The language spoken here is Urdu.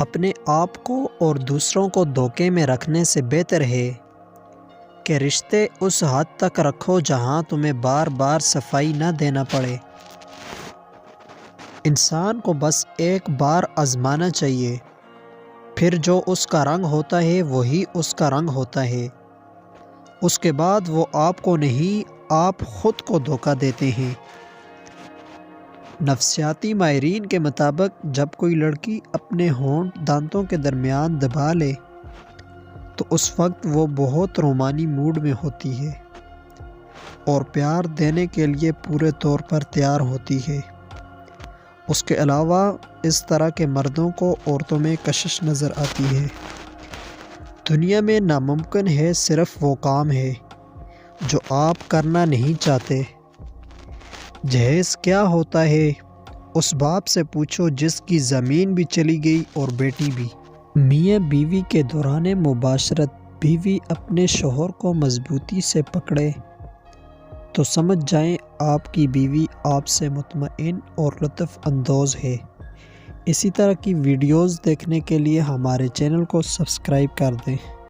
اپنے آپ کو اور دوسروں کو دھوکے میں رکھنے سے بہتر ہے کہ رشتے اس حد تک رکھو جہاں تمہیں بار بار صفائی نہ دینا پڑے۔ انسان کو بس ایک بار آزمانا چاہیے، پھر جو اس کا رنگ ہوتا ہے وہی اس کا رنگ ہوتا ہے۔ اس کے بعد وہ آپ کو نہیں، آپ خود کو دھوکہ دیتے ہیں۔ نفسیاتی ماہرین کے مطابق جب کوئی لڑکی اپنے ہونٹ دانتوں کے درمیان دبا لے تو اس وقت وہ بہت رومانی موڈ میں ہوتی ہے اور پیار دینے کے لیے پورے طور پر تیار ہوتی ہے۔ اس کے علاوہ اس طرح کے مردوں کو عورتوں میں کشش نظر آتی ہے۔ دنیا میں ناممکن ہے صرف وہ کام ہے جو آپ کرنا نہیں چاہتے۔ جہیز کیا ہوتا ہے اس باپ سے پوچھو جس کی زمین بھی چلی گئی اور بیٹی بھی۔ میاں بیوی کے دوران مباشرت بیوی اپنے شوہر کو مضبوطی سے پکڑے تو سمجھ جائیں آپ کی بیوی آپ سے مطمئن اور لطف اندوز ہے۔ اسی طرح کی ویڈیوز دیکھنے کے لیے ہمارے چینل کو سبسکرائب کر دیں۔